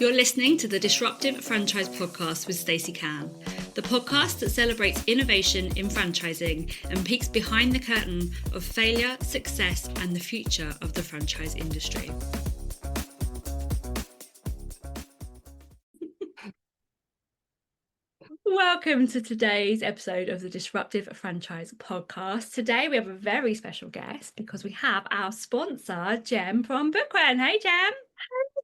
You're listening to the Disruptive Franchise Podcast with Stacey Can, the podcast that celebrates innovation in franchising and peeks behind the curtain of failure, success, and the future of the franchise industry. Welcome to today's episode of the Disruptive Franchise Podcast. Today we have a very special guest because we have our sponsor, Jem from Bookwhen. Hey, Jem.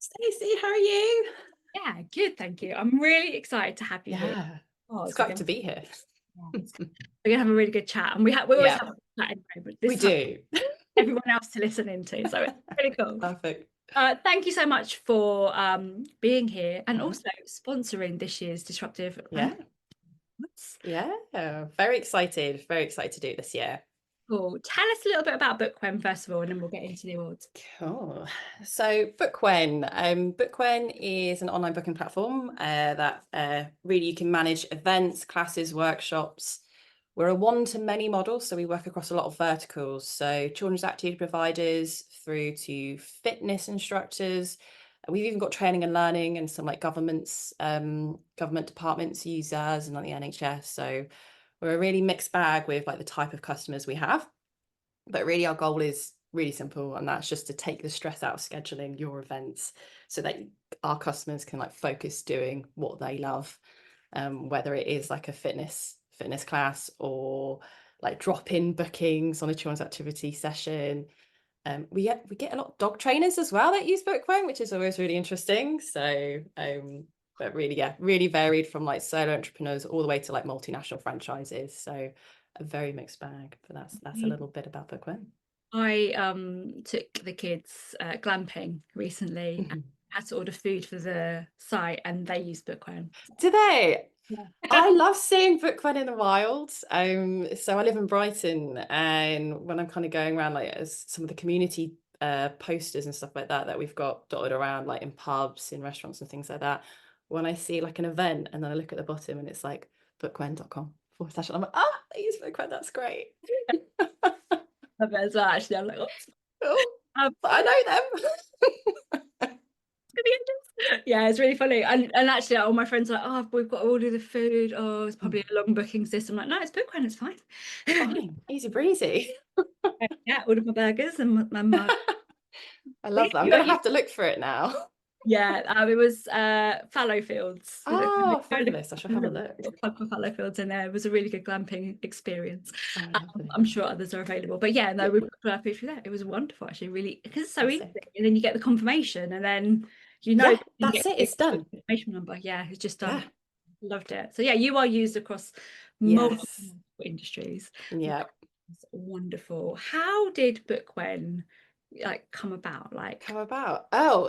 Stacey, how are you? Yeah, good, thank you. I'm really excited to have you here. It's great to be here. We're gonna have a really good chat, and we always have a chat anyway, but this we time do. everyone else to listen into, so it's really cool. Perfect. Thank you so much for being here and also sponsoring this year's Disruptive. Very excited to do it this year. Cool. Tell us a little bit about Bookwen first of all, and then we'll get into the awards. Cool. So Bookwen is an online booking platform that really you can manage events, classes, workshops. We're a one-to-many model, so we work across a lot of verticals. So children's activity providers through to fitness instructors. We've even got training and learning, and some like government departments use us, and like the NHS. So we're a really mixed bag with like the type of customers we have. But really our goal is really simple, and that's just to take the stress out of scheduling your events so that our customers can like focus doing what they love, whether it is like a fitness class or like drop-in bookings on a children's activity session. We get a lot of dog trainers as well that use Bookwen, which is always really interesting. So but really varied from like solo entrepreneurs all the way to like multinational franchises. So a very mixed bag, but that's a little bit about Bookwen. I took the kids glamping recently and had to order food for the site, and they use Bookwen. Do they? Yeah. I love seeing Bookwhen in the wild. So I live in Brighton, and when I'm kind of going around like as some of the community posters and stuff like that we've got dotted around like in pubs, in restaurants and things like that, when I see like an event and then I look at the bottom and it's like bookwen.com/, I'm like, they use Bookwen, that's great. I bet as well, actually. I'm like, I know them. Yeah, it's really funny, and actually all my friends are like, we've got to order the food, it's probably a long booking system. I'm like, no, it's Bookwen, it's fine. Easy breezy. Order my burgers and my mug. I love that. I'm gonna have to look for it now. Yeah, it was Fallowfields. Finalists. I should have a look. Plug for Fallowfields in there. It was a really good glamping experience. I'm sure others are available, but yeah, no, we put our food through that. It was wonderful, actually, really, because it's so easy. And then you get the confirmation, and then that's it. It's done. Confirmation number. Yeah, it's just done. Loved it. So yeah, you are used across multiple industries. Yeah, it's wonderful. How did Bookwen come about?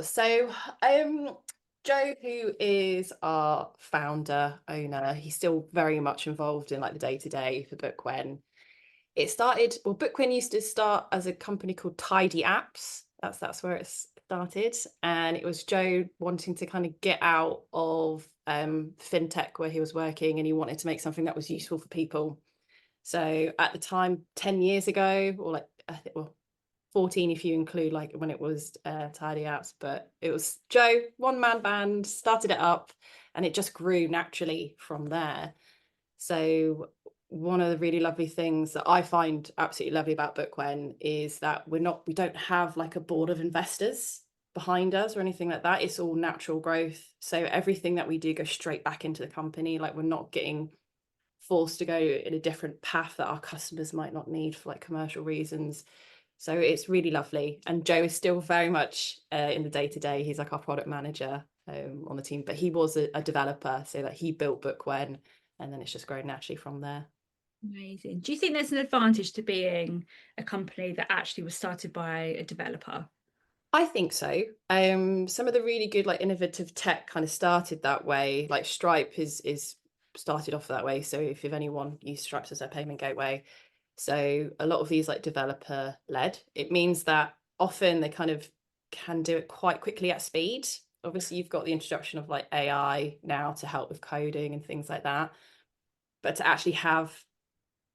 So Joe, who is our founder owner, he's still very much involved in like the day-to-day for Bookwen. Bookwen used to start as a company called Tidy Apps. That's where it started, and it was Joe wanting to kind of get out of fintech where he was working, and he wanted to make something that was useful for people. So at the time, 10 years ago, or like 14 if you include like when it was Tidy Apps, but it was Joe, one-man band, started it up, and it just grew naturally from there. So one of the really lovely things that I find absolutely lovely about Bookwen is that we don't have like a board of investors behind us or anything like that. It's all natural growth. So everything that we do goes straight back into the company. Like we're not getting forced to go in a different path that our customers might not need for like commercial reasons. So it's really lovely. And Joe is still very much in the day-to-day. He's like our product manager on the team, but he was a developer, so that he built Bookwen, and then it's just grown naturally from there. Amazing. Do you think there's an advantage to being a company that actually was started by a developer? I think so. Some of the really good like innovative tech kind of started that way. Like Stripe is started off that way. So if anyone used Stripe as their payment gateway, so a lot of these like developer led. It means that often they kind of can do it quite quickly at speed. Obviously, you've got the introduction of like AI now to help with coding and things like that. But to actually have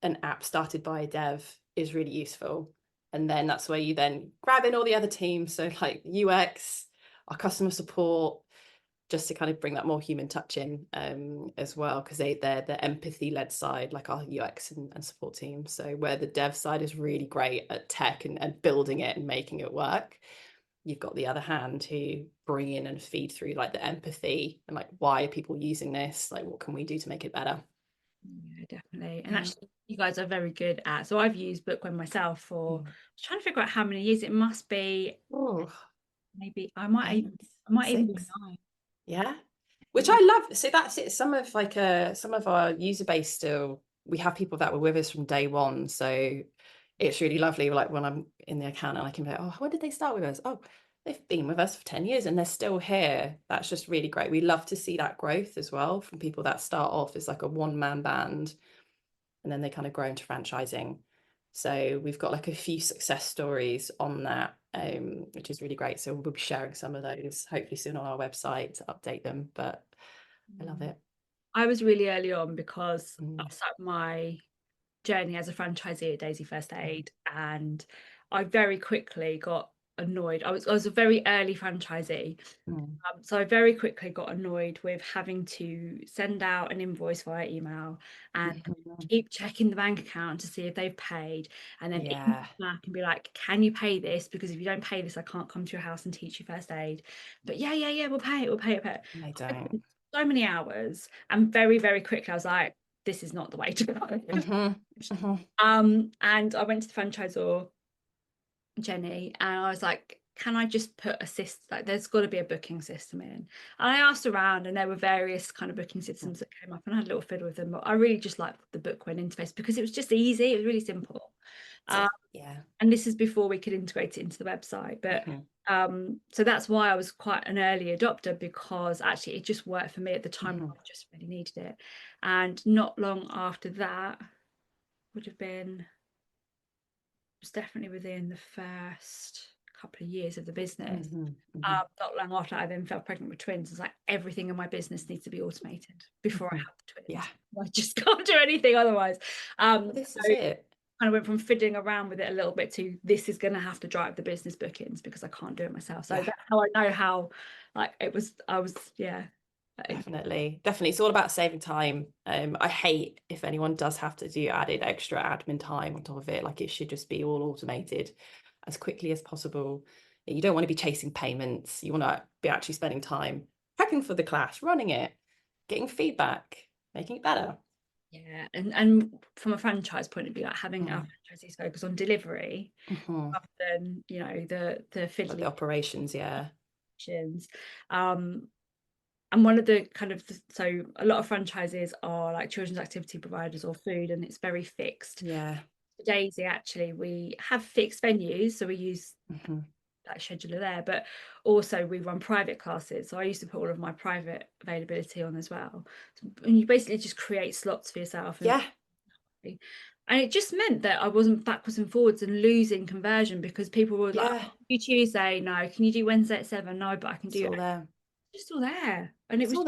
an app started by a dev is really useful. And then that's where you then grab in all the other teams. So like UX, our customer support, just to kind of bring that more human touch in as well, because they're the empathy led side, like our UX and support team. So where the dev side is really great at tech and building it and making it work, you've got the other hand who bring in and feed through like the empathy and like, why are people using this, like what can we do to make it better. Yeah, definitely. And actually, you guys are very good at. So I've used Bookwen myself for. I was trying to figure out how many years. It must be Oh, maybe eight, I might even be 6. 9. Yeah, which I love. So that's it. Some of our user base still, we have people that were with us from day one. So it's really lovely. Like when I'm in the account and I can be like, oh, when did they start with us? Oh, they've been with us for 10 years and they're still here. That's just really great. We love to see that growth as well from people that start off as like a one-man band and then they kind of grow into franchising. So we've got like a few success stories on that, which is really great. So we'll be sharing some of those hopefully soon on our website to update them. But I love it. I was really early on because I started my journey as a franchisee at Daisy First Aid, and I very quickly got annoyed. I was a very early franchisee. So I very quickly got annoyed with having to send out an invoice via email and keep checking the bank account to see if they've paid, and then email back and be like, can you pay this? Because if you don't pay this, I can't come to your house and teach you first aid. But yeah, we'll pay it. And they don't. So many hours, and very, very quickly I was like, this is not the way to go. And I went to the franchisor, Jenny, and I was like, can I just put a system, like there's got to be a booking system in. And I asked around and there were various kind of booking systems that came up and I had a little fiddle with them, but I really just liked the Bookwen interface because it was just easy, it was really simple. And this is before we could integrate it into the website, but so that's why I was quite an early adopter, because actually it just worked for me at the time. I just really needed it. And not long after that, would have been, was definitely within the first couple of years of the business. Not long after, I then fell pregnant with twins. It's like everything in my business needs to be automated before I have the twins. I just can't do anything otherwise. This is it. Kind of went from fiddling around with it a little bit to this is going to have to drive the business bookings because I can't do it myself. So that's how I know how, like, it was. I was, Definitely. It's all about saving time. I hate if anyone does have to do added extra admin time on top of it. Like it should just be all automated as quickly as possible. You don't want to be chasing payments. You want to be actually spending time prepping for the class, running it, getting feedback, making it better. Yeah, and from a franchise point of view, like having our franchisees focus on delivery rather than the fiddly, like the operations. And one of the kind of, so a lot of franchises are like children's activity providers or food, and it's very fixed. For Daisy, actually, we have fixed venues, so we use that scheduler there, but also we run private classes. So I used to put all of my private availability on as well. And you basically just create slots for yourself. And it just meant that I wasn't backwards and forwards and losing conversion because people were like, can you do Tuesday? No. Can you do Wednesday at 7? No, but I can do it. Just all there. And it was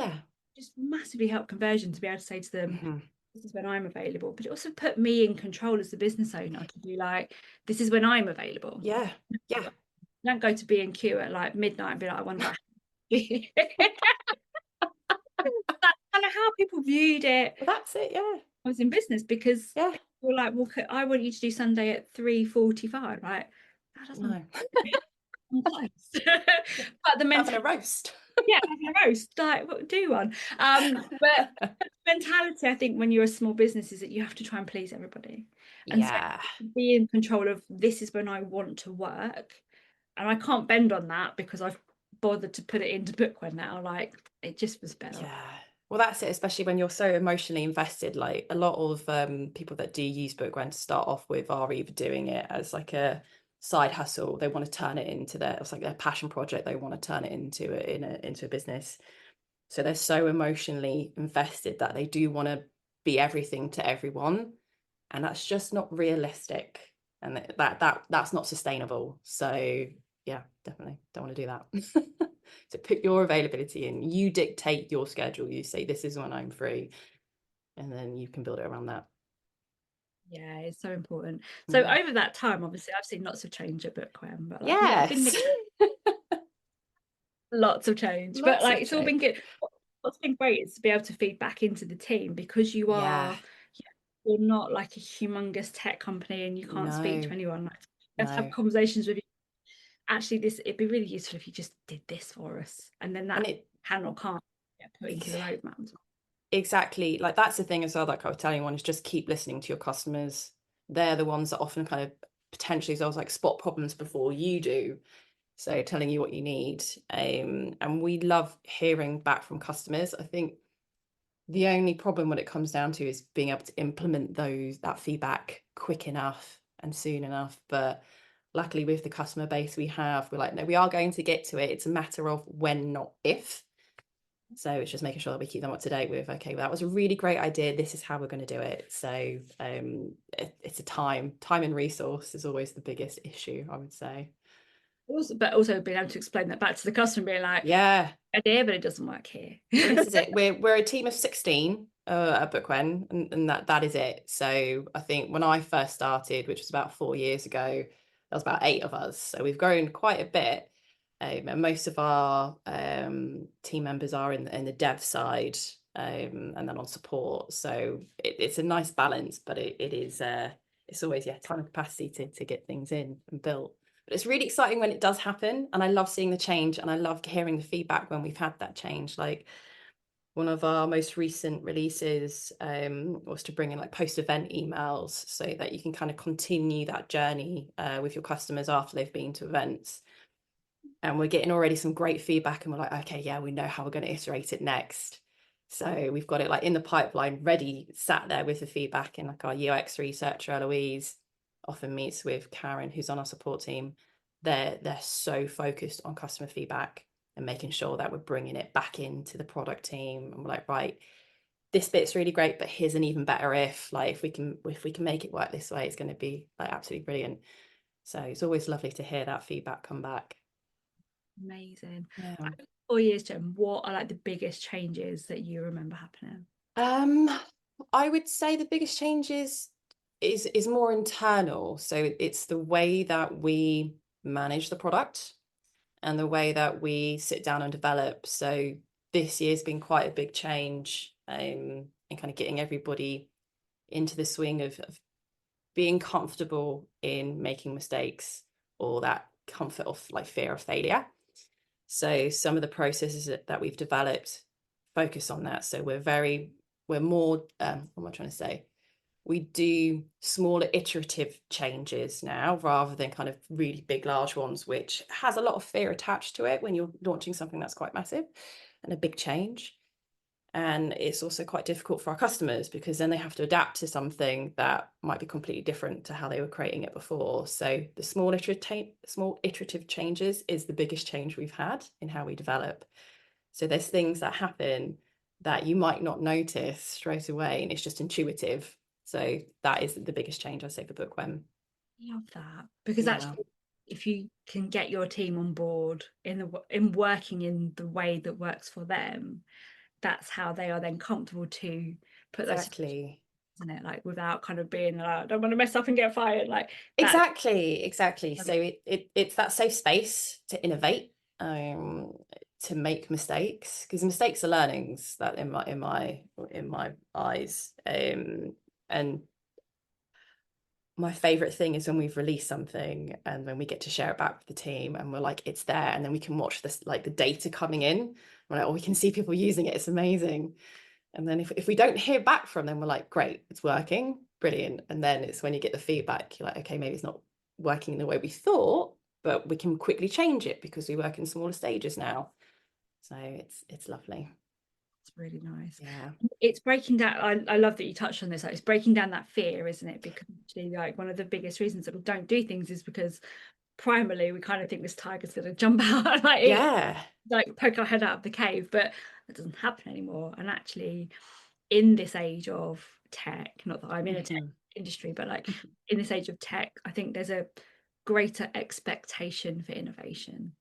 just massively helped conversion to be able to say to them, this is when I'm available. But it also put me in control as the business owner to be like, this is when I'm available. Don't go to B&Q at like midnight and be like, I wonder. That's kind of how people viewed it. Well, that's it. I was in business because we're like, well, I want you to do Sunday at 3:45, right? That doesn't but the having a roast. Having a roast, like, do one. But mentality, I think, when you're a small business, is that you have to try and please everybody. And so be in control of, this is when I want to work, and I can't bend on that because I've bothered to put it into Bookwen now. Like, it just was better. Well, that's it, especially when you're so emotionally invested. Like a lot of people that do use Bookwen to start off with are either doing it as like a side hustle. They want to turn it into it's like their passion project. They want to turn it into a business. So they're so emotionally invested that they do want to be everything to everyone, and that's just not realistic, and that's not sustainable. So definitely don't want to do that. So put your availability in. You dictate your schedule. You say, this is when I'm free, and then you can build it around that. Yeah, it's so important. So over that time, obviously, I've seen lots of change at Bookwen, but Lots of change, but Lots like of it's all been change. good. What's been great is to be able to feed back into the team because you Yeah. are, you're not like a humongous tech company and you can't speak to No, anyone. Like, you have to have no. conversations with you. Actually, this it'd be really useful if you just did this for us, and then And that it can or can't get put into the roadmap as well. exactly, like that's the thing as well, like I was telling you, one is just keep listening to your customers. They're the ones that often kind of potentially, so I was like, spot problems before you do. So telling you what you need. And we love hearing back from customers. I think the only problem when it comes down to is being able to implement that feedback quick enough and soon enough. But luckily with the customer base we have, we're like, no, we are going to get to it. It's a matter of when, not if. So it's just making sure that we keep them up to date with, okay, well, that was a really great idea. This is how we're going to do it. So it's a time and resource is always the biggest issue, I would say. But also being able to explain that back to the customer, being like, Yeah. idea, but it doesn't work here. Well, this is it. We're a team of 16 at Bookwhen, and that is it. So I think when I first started, which was about 4 years ago, there was about 8 of us. So we've grown quite a bit. And most of our team members are in the dev side, and then on support. So it's a nice balance, but it is it's always time and capacity to get things in and built. But it's really exciting when it does happen, and I love seeing the change, and I love hearing the feedback when we've had that change. Like one of our most recent releases was to bring in like post-event emails so that you can kind of continue that journey with your customers after they've been to events. And we're getting already some great feedback, and we're like, okay, yeah, we know how we're going to iterate it next. So we've got it like in the pipeline, ready, sat there with the feedback. And like our UX researcher, Eloise, often meets with Karen, who's on our support team. They're so focused on customer feedback and making sure that we're bringing it back into the product team. And we're like, right, this bit's really great, but here's an even better if we can make it work this way, it's going to be like absolutely brilliant. So it's always lovely to hear that feedback come back. Amazing. Yeah. 4 years, Jen, what are like the biggest changes that you remember happening? I would say the biggest change is more internal. So it's the way that we manage the product and the way that we sit down and develop. So this year's been quite a big change in kind of getting everybody into the swing of being comfortable in making mistakes, or that comfort of like fear of failure. So some of the processes that we've developed focus on that. So we're more, what am I trying to say? We do smaller iterative changes now rather than kind of really big, large ones, which has a lot of fear attached to it when you're launching something that's quite massive and a big change. And it's also quite difficult for our customers because then they have to adapt to something that might be completely different to how they were creating it before. So the small iterative changes is the biggest change we've had in how we develop. So there's things that happen that you might not notice straight away, and it's just intuitive. So that is the biggest change, I'd say, for Bookwen. Love that, because Yeah, actually, if you can get your team on board in working in the way that works for them, that's how they are then comfortable to put those, exactly. isn't it? Like without kind of being like, I don't want to mess up and get fired. Like that. Exactly. So it's that safe space to innovate, to make mistakes, because mistakes are learnings, that in my eyes. And my favorite thing is when we've released something and when we get to share it back with the team and we're like, it's there, and then we can watch this, like the data coming in. We're like, oh, we can see people using it. It's amazing. And then if we don't hear back from them, we're like, great, it's working, brilliant. And then it's when you get the feedback, you're like, okay, maybe it's not working the way we thought, but we can quickly change it because we work in smaller stages now. So it's lovely. It's really nice. Yeah. It's breaking down. I love that you touched on this. Like, it's breaking down that fear, isn't it? Because actually, like one of the biggest reasons that we don't do things is because primarily we kind of think this tiger's going to jump out and Yeah. like poke our head out of the cave, but that doesn't happen anymore. And actually, in this age of tech, not that I'm in a tech Mhm. industry, but like in this age of tech, I think there's a greater expectation for innovation.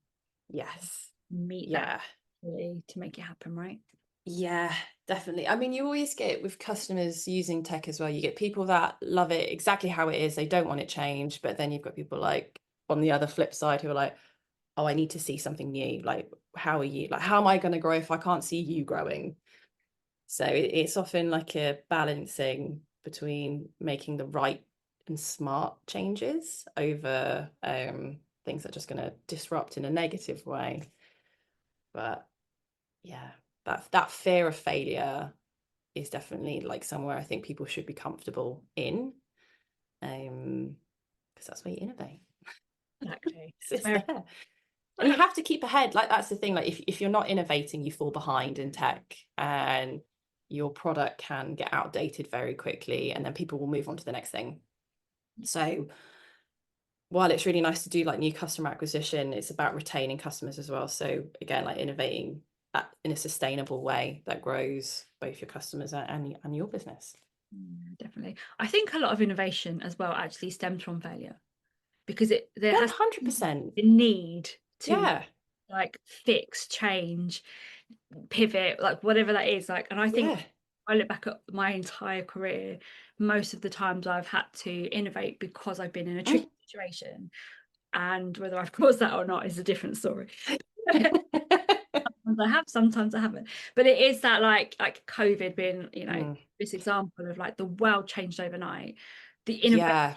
Yes. Meet that Yeah. really to make it happen, right? Yeah, definitely. I mean, you always get with customers using tech as well, you get people that love it exactly how it is. They don't want it changed. But then you've got people like on the other flip side who are like, oh, I need to see something new. Like, how are you, like, how am I going to grow if I can't see you growing? So it's often like a balancing between making the right and smart changes over things that are just going to disrupt in a negative way. But yeah, that fear of failure is definitely like somewhere I think people should be comfortable in, because that's where you innovate. Exactly. It's there. And you have to keep ahead. Like, that's the thing. Like, if you're not innovating, you fall behind in tech, and your product can get outdated very quickly, and then people will move on to the next thing. So while it's really nice to do like new customer acquisition, it's about retaining customers as well. So again, like innovating in a sustainable way that grows both your customers and your business. Yeah, definitely. I think a lot of innovation as well actually stems from failure, because there has 100%. a need to Yeah. like fix, change, pivot, like whatever that is. Like, and I think Yeah. I look back at my entire career, most of the times I've had to innovate because I've been in a tricky situation, and whether I've caused that or not is a different story. Sometimes I have, sometimes I haven't. But it is that like COVID being, this example of like the world changed overnight. The innovation Yeah,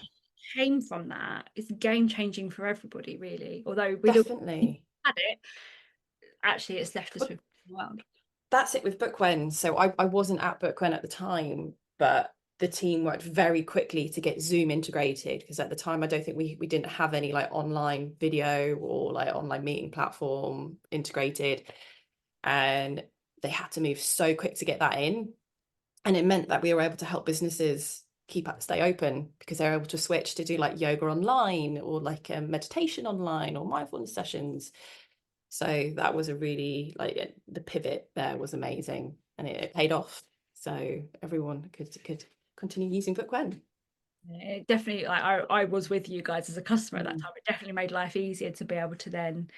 came from that. It's game changing for everybody, really. Although we'd all definitely. had it, actually it's left us But with the world. that's it with Bookwhen. So I wasn't at Bookwhen at the time, but the team worked very quickly to get Zoom integrated, because at the time I don't think we didn't have any like online video or like online meeting platform integrated, and they had to move so quick to get that in. And it meant that we were able to help businesses stay open, because they're able to switch to do like yoga online, or like meditation online, or mindfulness sessions. So that was a really, like, the pivot there was amazing, and it paid off. So everyone could continue using Bookwen. It definitely, like I was with you guys as a customer at that time. It definitely made life easier to be able to then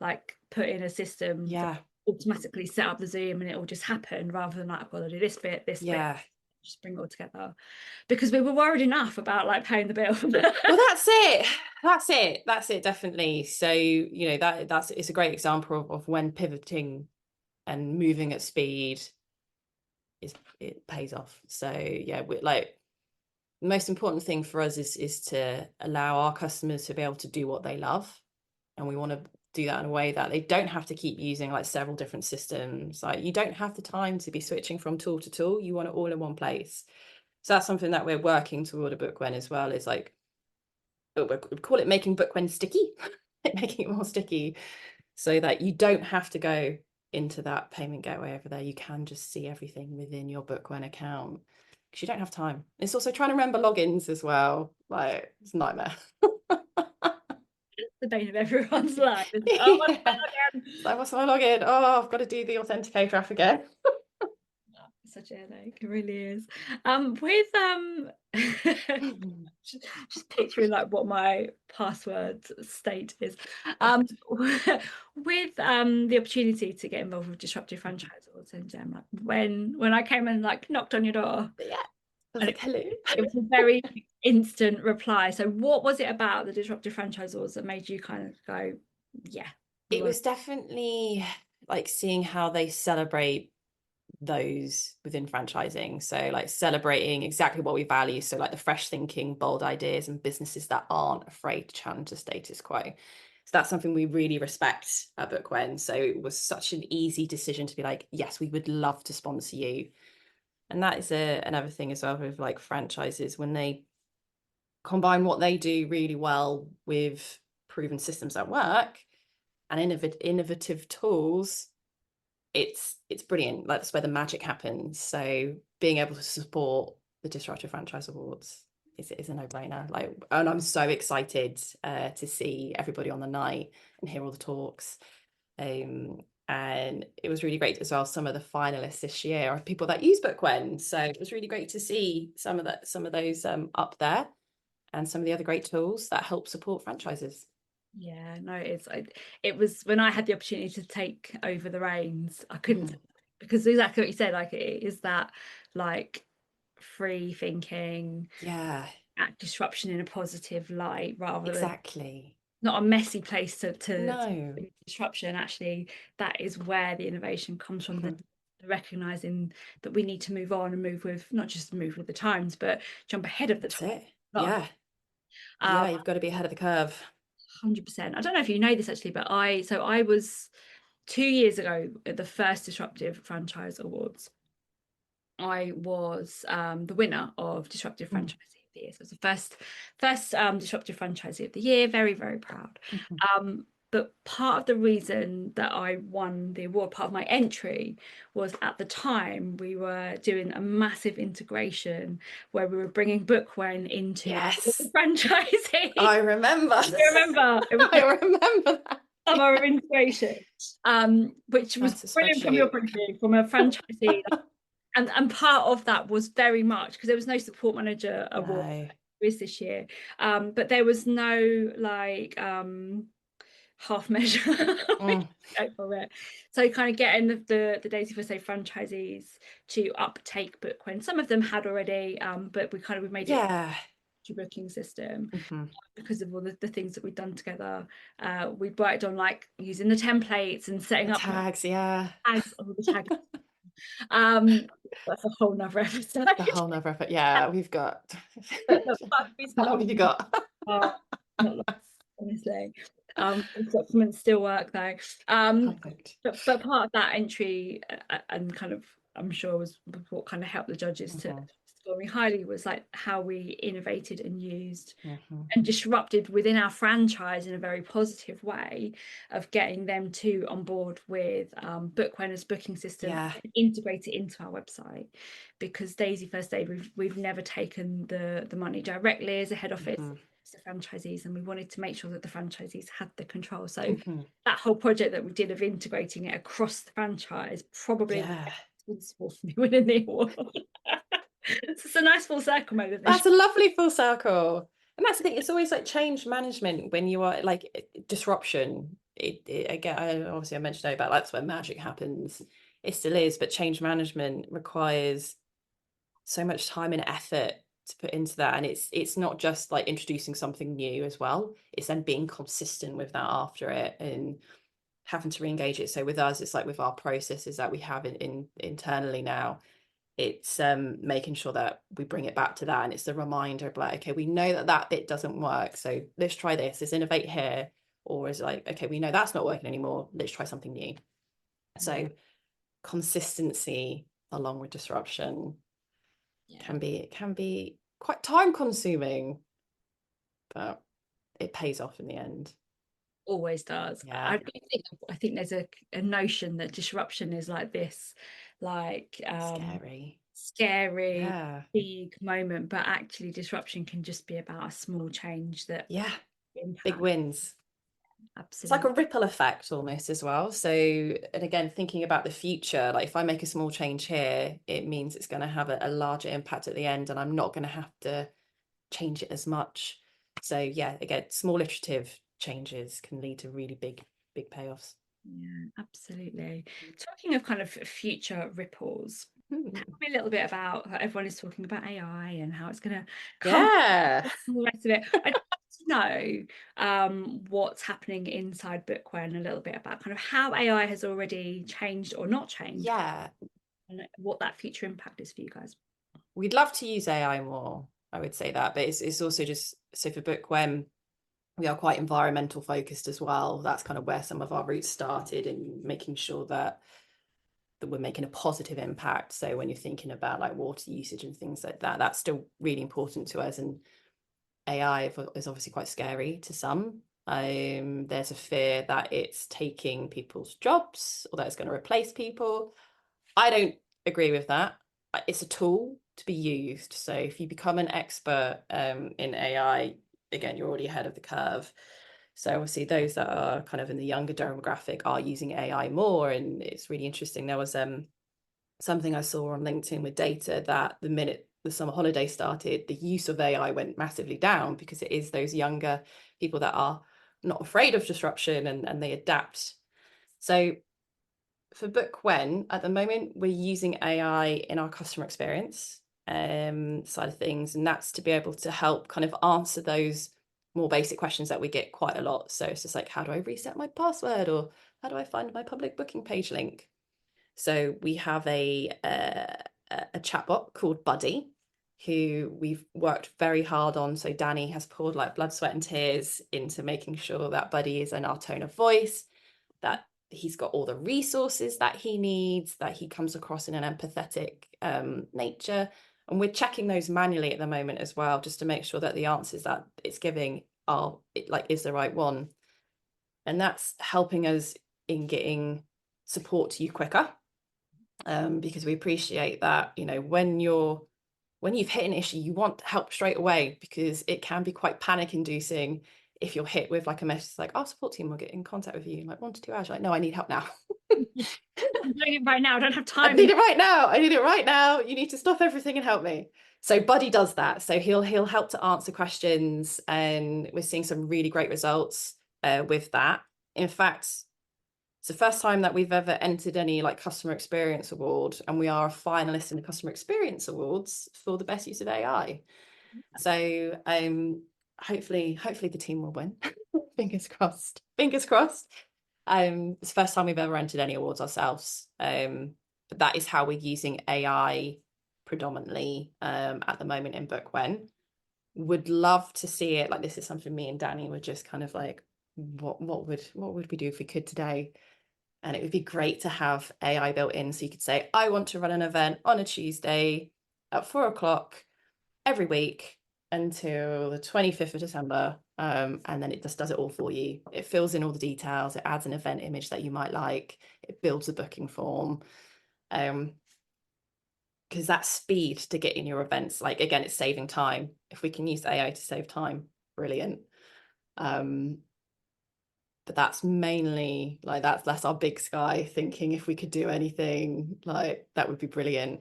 like put in a system that Yeah, automatically set up the Zoom and it will just happen, rather than like I've got to do this bit, yeah. just bring it all together, because we were worried enough about like paying the bill. Well, that's it. That's it, definitely. So, that's it's a great example of when pivoting and moving at speed it pays off. So yeah, we like, the most important thing for us is to allow our customers to be able to do what they love, and we want to do that in a way that they don't have to keep using like several different systems. Like, you don't have the time to be switching from tool to tool. You want it all in one place. So that's something that we're working toward a Bookwhen as well, is like, we call it making Bookwhen sticky, making it more sticky, so that you don't have to go into that payment gateway over there. You can just see everything within your Bookwen account, because you don't have time. It's also trying to remember logins as well. Like, it's a nightmare. The bane of everyone's life. Oh, Yeah. So what's my login? Oh, I've got to do the authenticator app again. such a headache, it really is. With just picturing like what my password state is. With the opportunity to get involved with disruptive franchise awards, and like when I came and like knocked on your door, But yeah, I was and like, hello. it was a very instant reply. So what was it about the disruptive franchise awards that made you kind of go, yeah, It was definitely like seeing how they celebrate those within franchising. So like celebrating exactly what we value. So like the fresh thinking, bold ideas, and businesses that aren't afraid to challenge the status quo. So that's something we really respect at Bookwen. So it was such an easy decision to be like, yes, we would love to sponsor you. And that is another thing as well with like franchises, when they combine what they do really well with proven systems that work and innovative tools. It's brilliant. Like, that's where the magic happens. So being able to support the Disruptive Franchise Awards is a no-brainer. Like, and I'm so excited to see everybody on the night and hear all the talks. And it was really great as well. Some of the finalists this year are people that use Bookwen, so it was really great to see some of those up there, and some of the other great tools that help support franchises. Yeah, no, it was when I had the opportunity to take over the reins, I couldn't, because exactly what you said, like it is that like free thinking, Yeah, act disruption in a positive light, rather than exactly. not a messy place to No. disruption. Actually, that is where the innovation comes from. Mhm. The recognizing that we need to move on and move with, not just move with the times, but jump ahead of the That's time. it. Yeah. Um, Yeah, you've got to be ahead of the curve. 100%. I don't know if you know this actually, but I was 2 years ago at the first Disruptive Franchise Awards. I was the winner of Disruptive Mm. Franchisee of the Year. So it was the first Disruptive Franchisee of the Year. Very, very proud. Mhm. But part of the reason that I won the award, part of my entry, was at the time we were doing a massive integration where we were bringing Bookwhen into Yes, franchising. I remember. You remember? It was I remember that. summer of integration, which was Massive brilliant from your spreadsheet. point of view, from a franchisee. And part of that was very much because there was no support manager award No. this year, but there was no like half measure Mm. for it. So kind of getting the Daisy for Say franchisees to uptake Bookwhen. Some of them had already, but we made it Yeah. a booking system Mhm. because of all the things that we've done together. We worked on like using the templates and setting The up tags, yeah. tags, all the tags. Um, that's a whole nother episode. The whole nother effort. Yeah, we've got. But How long have you got? not lost, honestly. Documents still work though. Perfect. But part of that entry and kind of I'm sure was what kind of helped the judges to Mhm. score me highly was like how we innovated and used Mhm. and disrupted within our franchise in a very positive way of getting them to on board with Bookwen as booking system Yeah. and integrate it into our website, because Daisy First Aid we've never taken the money directly as a head office Mhm. to franchisees, and we wanted to make sure that the franchisees had the control. So Mhm. that whole project that we did of integrating it across the franchise probably Yeah. responsible for me winning the award. It's a nice full circle moment. That's a lovely full circle. And that's the thing, it's always like change management when you are like disruption. Again, obviously I mentioned about that's where magic happens. It still is, but change management requires so much time and effort to put into that. And it's not just like introducing something new as well. It's then being consistent with that after it and having to re-engage it. So with us, it's like with our processes that we have in internally now, it's making sure that we bring it back to that, and it's the reminder of like, okay, we know that that bit doesn't work, so let's try this, let's innovate here. Or is like, okay, we know that's not working anymore, let's try something new. So consistency along with disruption can be quite time consuming, but it pays off in the end. Always does. Yeah. I think there's a notion that disruption is like this like Scary. scary Yeah. big moment, but actually disruption can just be about a small change that Yeah. Big impact. wins. It's like Absolutely. a ripple effect almost as well. So, and again, thinking about the future, like if I make a small change here, it means it's going to have a larger impact at the end, and I'm not going to have to change it as much. So, yeah, again, small iterative changes can lead to really big payoffs. Yeah, absolutely. Talking of kind of future ripples, tell Hmm. me a little bit about everyone is talking about AI and how it's going to come Yeah. and the rest of it. I'd love to know what's happening inside Bookwell, a little bit about kind of how AI has already changed or not changed, Yeah. and what that future impact is for you guys. We'd love to use AI more, I would say that, but it's also just so for Bookwen, we are quite environmental focused as well. That's kind of where some of our roots started, in making sure that we're making a positive impact. So when you're thinking about like water usage and things like that, that's still really important to us. And AI is obviously quite scary to some. There's a fear that it's taking people's jobs or that it's going to replace people. I don't agree with that. It's a tool to be used. So if you become an expert in AI, again, you're already ahead of the curve. So obviously those that are kind of in the younger demographic are using AI more, and it's really interesting. There was something I saw on LinkedIn with data that the minute the summer holiday started, the use of AI went massively down because it is those younger people that are not afraid of disruption and they adapt. So for Bookwen, at the moment, we're using AI in our customer experience side of things, and that's to be able to help kind of answer those more basic questions that we get quite a lot. So it's just like, how do I reset my password, or how do I find my public booking page link? So we have a chatbot called Buddy, who we've worked very hard on. So Danny has poured like blood, sweat, and tears into making sure that Buddy is in our tone of voice, that he's got all the resources that he needs, that he comes across in an empathetic nature. And we're checking those manually at the moment as well, just to make sure that the answers that it's giving are is the right one. And that's helping us in getting support to you quicker, because we appreciate that, you know, when you've hit an issue, you want help straight away, because it can be quite panic inducing if you're hit with like a message like, our support team will get in contact with you in like 1 to 2 hours. Like, no, I need help now. I'm doing it right now. I don't have time. I need it right now. I need it right now. You need to stop everything and help me. So Buddy does that. So he'll help to answer questions, and we're seeing some really great results with that. In fact, it's the first time that we've ever entered any like customer experience award, and we are a finalist in the customer experience awards for the best use of AI. So hopefully the team will win. Fingers crossed. Fingers crossed. It's the first time we've ever entered any awards ourselves. But that is how we're using AI predominantly at the moment in Bookwhen. Would love to see it. Like, this is something me and Danny were just kind of like, what would we do if we could today? And it would be great to have AI built in, so you could say, I want to run an event on a Tuesday at 4 o'clock every week until the 25th of December. And then it just does it all for you. It fills in all the details. It adds an event image that you might like. It builds a booking form. Because that speed to get in your events, like, again, it's saving time. If we can use AI to save time, brilliant. But that's mainly like, that's our big sky thinking. If we could do anything like that would be brilliant.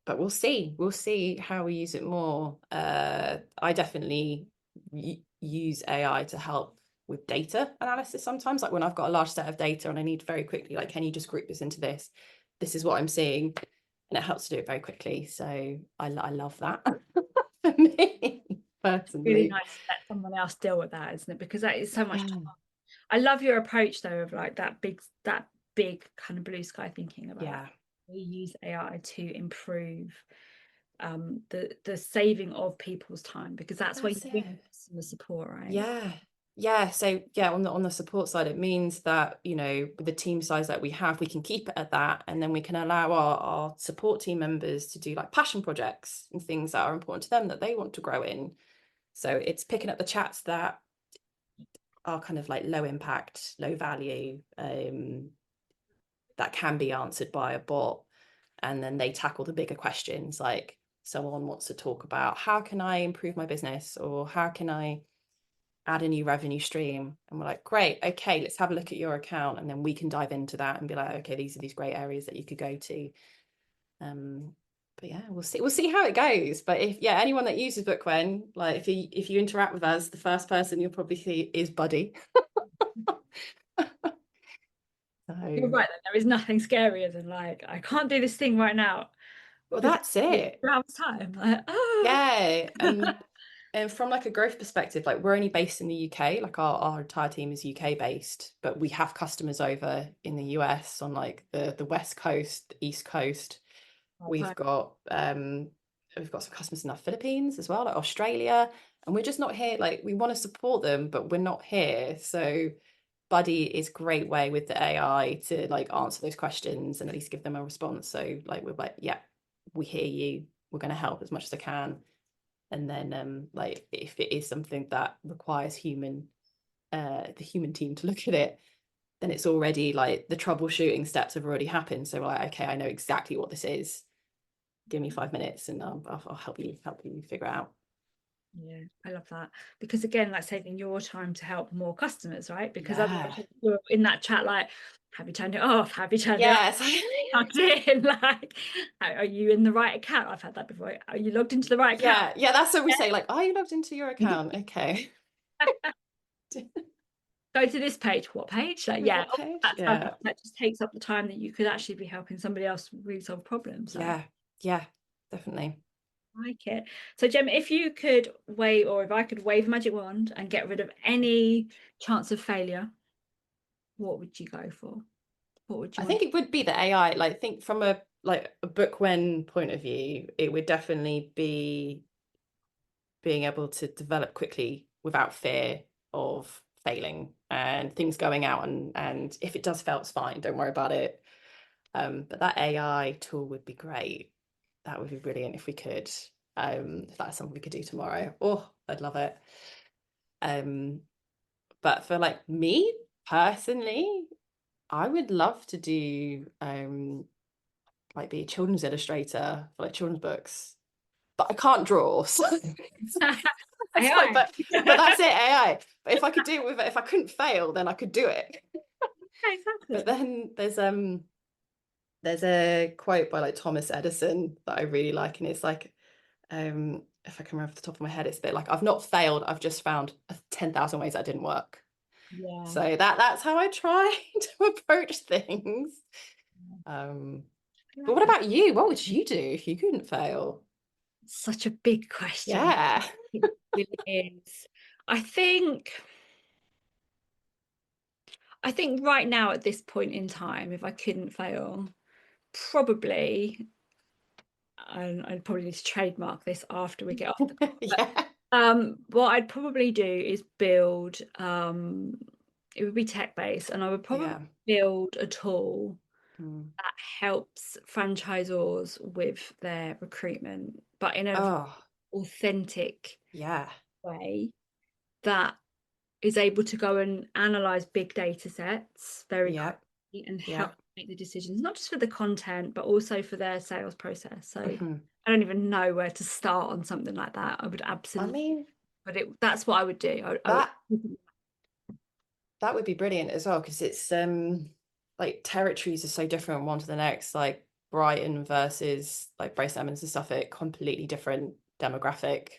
But we'll see how we use it more. I definitely use AI to help with data analysis sometimes, like when I've got a large set of data and I need very quickly, like, can you just group this into this is what I'm seeing, and it helps to do it very quickly. So I love that for me personally. Really nice to let someone else deal with that, isn't it? Because that is so much time. I love your approach though, of like that big kind of blue sky thinking about we use AI to improve the saving of people's time, because that's where you bring the support, right? So on the support side, it means that, you know, with the team size that we have, we can keep it at that, and then we can allow our support team members to do like passion projects and things that are important to them that they want to grow in. So it's picking up the chats that are kind of like low impact, low value, that can be answered by a bot, and then they tackle the bigger questions. Like, someone wants to talk about, how can I improve my business, or how can I add a new revenue stream? And we're like, great, okay, let's have a look at your account, and then we can dive into that and be like, okay, these are these great areas that you could go to. But yeah, we'll see how it goes. But if anyone that uses Bookwen, like, if you interact with us, the first person you'll probably see is Buddy. You're right, then there is nothing scarier than like, I can't do this thing right now. Well, that's it. Time. Like, Yeah. And from like a growth perspective, like, we're only based in the UK, like our entire team is UK based, but we have customers over in the US on like the West Coast, the East Coast. We've got some customers in the Philippines as well, like Australia, and we're just not here. Like, we want to support them, but we're not here. So Buddy is a great way with the AI to like answer those questions and at least give them a response. So like, we're like, yeah, we hear you, we're going to help as much as I can. And then like, if it is something that requires the human team to look at it, then it's already like the troubleshooting steps have already happened. So we're like, okay, I know exactly what this is. Give me 5 minutes and I'll help you figure it out. Yeah, I love that, because again, like, saving your time to help more customers, right? Because you're in that chat like, have you turned it off? Have you turned it off? Plugged in? Like, are you in the right account? I've had that before. Are you logged into the right account? Yeah, that's what we say, like, are you logged into your account? Okay. Go to this page. What page? Like, What page? That just takes up the time that you could actually be helping somebody else resolve problems. Yeah, definitely. like it. So, Jem, if you could wave, or if I could wave a magic wand and get rid of any chance of failure, what would you go for? What would you I want? think it would be the AI. Like, I think from a Bookwhen point of view, it would definitely be being able to develop quickly without fear of failing and things going out, and if it does fail, it's fine. Don't worry about it. But that AI tool would be great. That would be brilliant if we could. If that's something we could do tomorrow. Oh, I'd love it. But for like me personally, I would love to do like be a children's illustrator for like children's books. But I can't draw. So that's fine. AI. But that's it, AI. But if I could do it with it, if I couldn't fail, then I could do it. But Exactly. then there's a quote by like Thomas Edison that I really like, and it's like, if I can remember off the top of my head, it's a bit like, I've not failed, I've just found 10,000 ways that didn't work. Yeah. So that's how I try to approach things. I But like what that. about you? What would you do if you couldn't fail? Such a big question. Yeah. It really is. I think I think right now at this point in time, if I couldn't fail, probably, and I'd probably need to trademark this after we get off the call. Yeah. What I'd probably do is build, it would be tech based, and I would probably Yeah. build a tool Mm. that helps franchisors with their recruitment, but in a Oh, authentic yeah. way that is able to go and analyze big data sets very Yeah. quickly and help Yeah. make the decisions, not just for the content, but also for their sales process. So Mhm. I don't even know where to start on something like that. I would I absolutely, mean, but that's what I would do. I would, that that would be brilliant as well, because it's like territories are so different one to the next. Like Brighton versus like Brace Emmons and Suffolk, completely different demographic.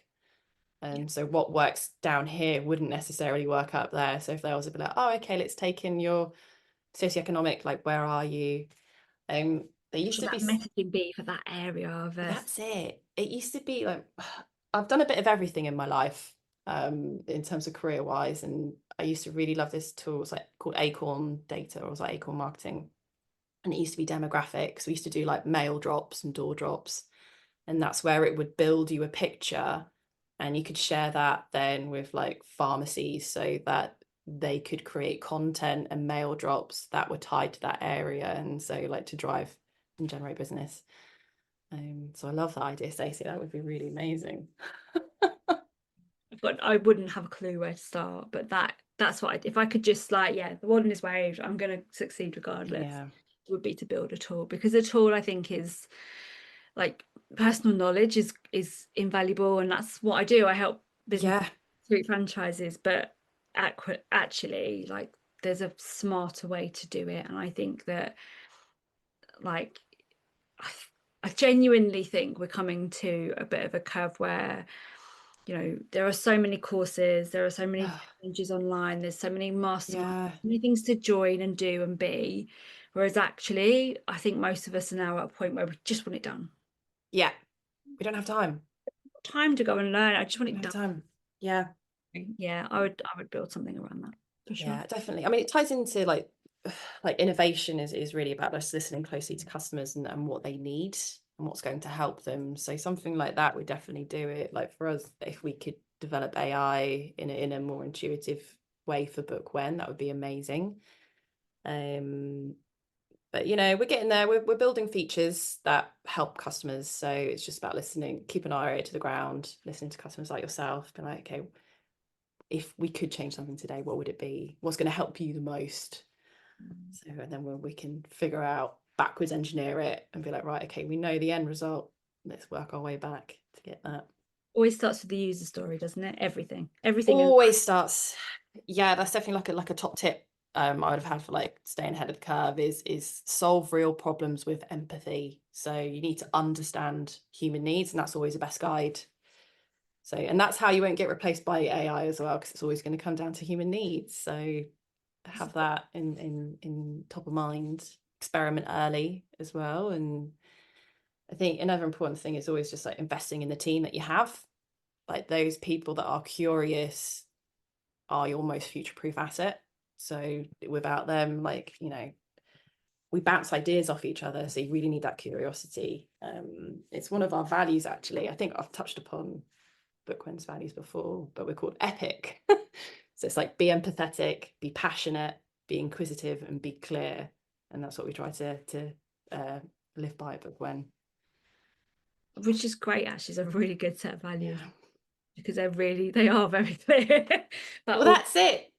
yeah, So what works down here wouldn't necessarily work up there. So if there was a bit like, oh, okay, let's take in your socioeconomic, like where are you? There what used should to that be, messaging be for that area versus that's it. It used to be like, I've done a bit of everything in my life, in terms of career wise. And I used to really love this tool. It's like called Acorn Data, or it was like Acorn Marketing. And it used to be demographics. We used to do like mail drops and door drops. And that's where it would build you a picture, and you could share that then with like pharmacies so that they could create content and mail drops that were tied to that area, and so like to drive and generate business. So I love that idea, Stacey. That would be really amazing. but I wouldn't have a clue where to start. But that's what if I could just like, yeah, the one is waved, I'm gonna succeed regardless. Yeah. Would be to build a tool, because a tool I think is like personal knowledge is invaluable, and that's what I do. I help business Yeah. through franchises, but actually, like, there's a smarter way to do it, and I think that, like, I, I genuinely think we're coming to a bit of a curve where, there are so many courses, there are so many challenges online, there's so many masterminds, Yeah. so many things to join and do and be, whereas actually I think most of us are now at a point where we just want it done. Yeah. We don't have time. Time to go and learn. I just want We it don't have done. time. Yeah. Yeah, I would build something around that for sure. Yeah, definitely. I mean, it ties into like innovation is really about us listening closely to customers and what they need and what's going to help them. So something like that would definitely do it. Like for us, if we could develop AI in a more intuitive way for Bookwhen, that would be amazing. Um, but we're getting there. We're building features that help customers. So it's just about listening, keep an eye to the ground, listening to customers like yourself, be like, okay, if we could change something today, what would it be? What's going to help you the most? So, and then when we can figure out, backwards engineer it and be like, right, okay, we know the end result. Let's work our way back to get that. Always starts with the user story, doesn't it? Everything is. Always starts. Yeah, that's definitely like a top tip I would have had for like staying ahead of the curve is solve real problems with empathy. So you need to understand human needs, and that's always the best guide. So, and that's how you won't get replaced by AI as well, because it's always going to come down to human needs. So have that in top of mind, experiment early as well, and I think another important thing is always just like investing in the team that you have. Like those people that are curious are your most future-proof asset. So without them, like, you know, we bounce ideas off each other. So you really need that curiosity. It's one of our values, actually. I think I've touched upon Bookwen's values before, but we're called EPIC. So it's like be empathetic, be passionate, be inquisitive, and be clear. And that's what we try to live by at Bookwen. Which is great, actually. It's a really good set of values Yeah. because they are very clear. But Well, that's it.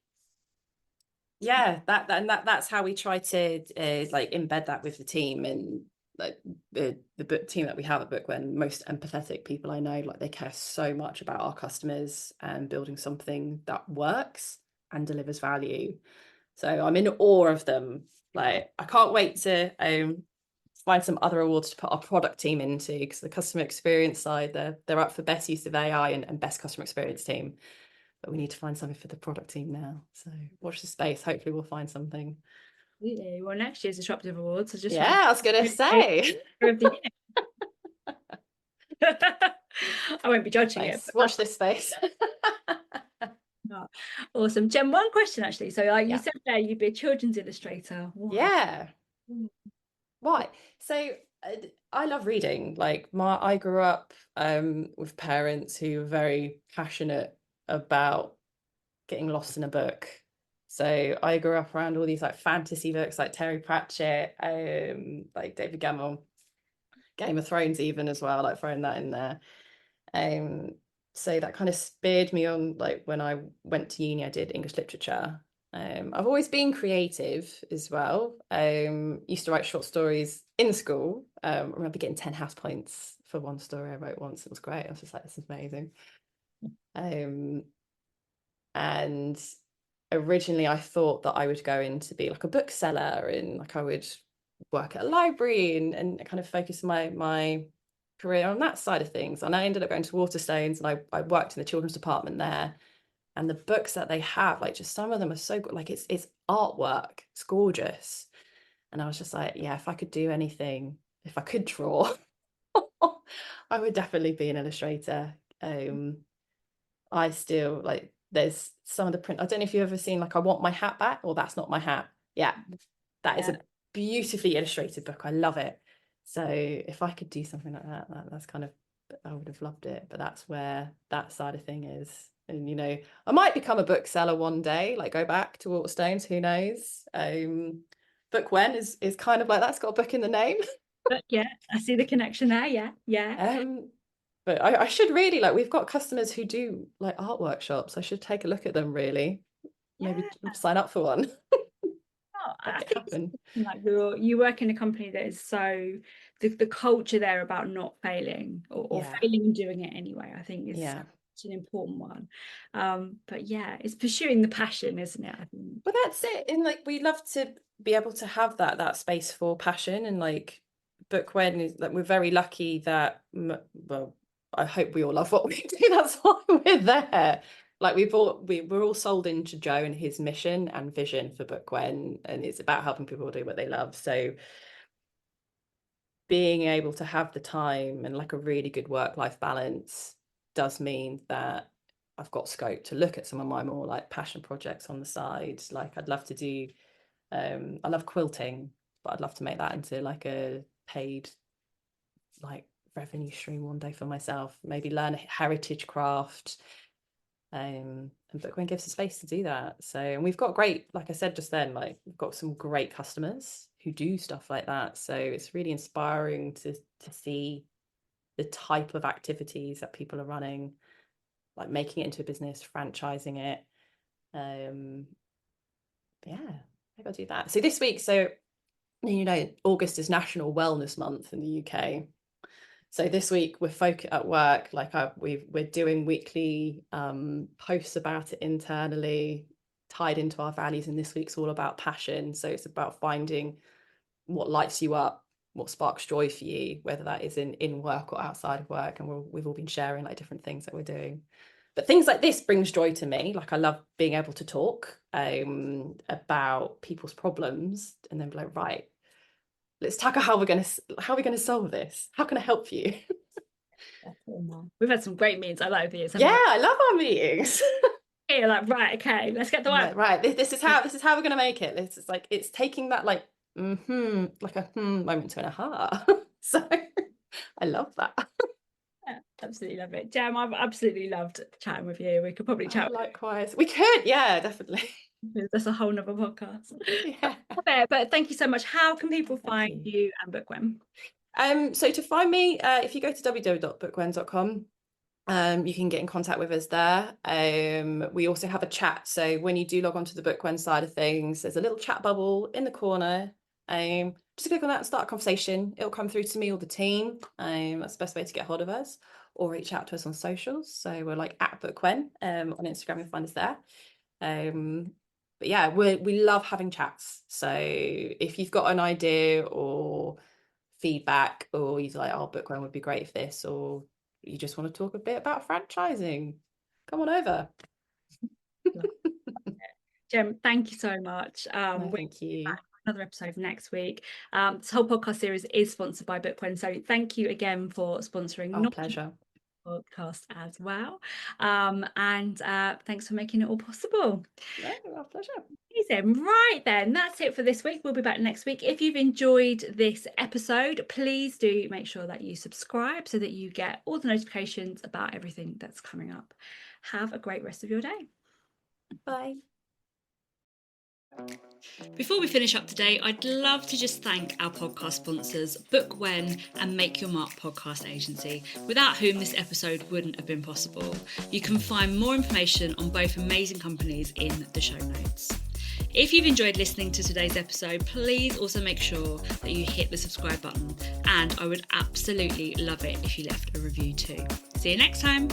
Yeah, that's how we try to like embed that with the team. And like the book team that we have at Bookwen, most empathetic people I know, like they care so much about our customers and building something that works and delivers value. So I'm in awe of them. Like I can't wait to find some other awards to put our product team into, because the customer experience side, they're up for best use of AI and best customer experience team. But we need to find something for the product team now. So watch the space. Hopefully we'll find something. absolutely. Well, next year's Disruptive Awards. I just Yeah, I was gonna say. of the year. I won't be judging it. Nice. Watch this space. Awesome. Jen, one question actually. So like you Yeah. said there, you'd be a children's illustrator. Why? Yeah. Why? So I love reading. Like I grew up with parents who were very passionate about getting lost in a book. So I grew up around all these like fantasy books like Terry Pratchett, like David Gemmell, Game of Thrones even as well, like throwing that in there. So that kind of spurred me on, like when I went to uni, I did English literature. I've always been creative as well. Used to write short stories in school. I remember getting 10 house points for one story I wrote once. It was great. I was just like, this is amazing. And originally I thought that I would go in to be like a bookseller, and like I would work at a library and kind of focus my career on that side of things. And I ended up going to Waterstones, and I worked in the children's department there. And the books that they have, like just some of them are so good. Like it's artwork, it's gorgeous. And I was just like, yeah, if I could do anything, if I could draw, I would definitely be an illustrator. I still like, there's some of the print. I don't know if you've ever seen like I Want My Hat Back, or That's Not My Hat. Yeah, that is a beautifully illustrated book. I love it. So if I could do something like that's kind of, I would have loved it. But that's where that side of thing is. And you know, I might become a bookseller one day, like go back to Waterstones, who knows. Bookwhen is kind of like, that's got a book in the name. But yeah, I see the connection there. Yeah. But I should really, like, we've got customers who do like art workshops. I should take a look at them, really. Maybe sign up for one. I Make it think happen. like you work in a company that is so the culture there about not failing or Yeah. failing and doing it anyway, I think is Yeah. such an important one. But yeah, it's pursuing the passion, isn't it? I think. But that's it. And like we love to be able to have that space for passion. And like Bookwhen is like, we're very lucky that well, I hope we all love what we do. That's why we're there. Like we're all sold into Joe and his mission and vision for Bookwen, and it's about helping people do what they love. So being able to have the time and like a really good work-life balance does mean that I've got scope to look at some of my more like passion projects on the side. Like I'd love to do, I love quilting, but I'd love to make that into like a paid like revenue stream one day for myself. Maybe learn a heritage craft. And Bookwen gives a space to do that. So, and we've got great, like I said just then, like we've got some great customers who do stuff like that. So it's really inspiring to see the type of activities that people are running, like making it into a business, franchising it. Yeah, maybe I'll do that. So this week, so you know, August is National Wellness Month in the UK. So this week we're focused at work, like we're doing weekly posts about it internally, tied into our values. And this week's all about passion. So it's about finding what lights you up, what sparks joy for you, whether that is in work or outside of work. And we've all been sharing like different things that we're doing. But things like this brings joy to me. Like I love being able to talk about people's problems and then be like, right, let's tackle how we're going to solve this. How can I help you? We've had some great meetings. I like these. Yeah, I love our meetings. You're like, right, okay, let's get the work. Right. This is how we're going to make it. This is like, it's taking that like like a moment to an aha. So I love that. Yeah, absolutely love it. Jem, I've absolutely loved chatting with you. We could probably chat. Likewise. We could, yeah, definitely. That's a whole nother podcast. Yeah. But thank you so much. How can people find you and Bookwen? So to find me, if you go to www.bookwen.com, you can get in contact with us there. We also have a chat. So when you do log on to the Bookwen side of things, there's a little chat bubble in the corner. Just click on that and start a conversation. It'll come through to me or the team. That's the best way to get hold of us, or reach out to us on socials. So we're like at Bookwen on Instagram. You'll find us there. But yeah, we love having chats. So if you've got an idea or feedback, or you're like, oh, Bookwen would be great for this, or you just want to talk a bit about franchising, come on over. Jem, thank you so much. Thank you. Another episode next week. This whole podcast series is sponsored by Bookwen, so thank you again for sponsoring. Our pleasure. Podcast as well, and thanks for making it all possible. No, our pleasure. Amazing. Right then, that's it for this week. We'll be back next week. If you've enjoyed this episode, please do make sure that you subscribe so that you get all the notifications about everything that's coming up. Have a great rest of your day. Bye. Before we finish up today, I'd love to just thank our podcast sponsors, Bookwhen and Make Your Mark Podcast Agency, without whom this episode wouldn't have been possible. You can find more information on both amazing companies in the show notes. If you've enjoyed listening to today's episode, please also make sure that you hit the subscribe button, and I would absolutely love it if you left a review too. See you next time.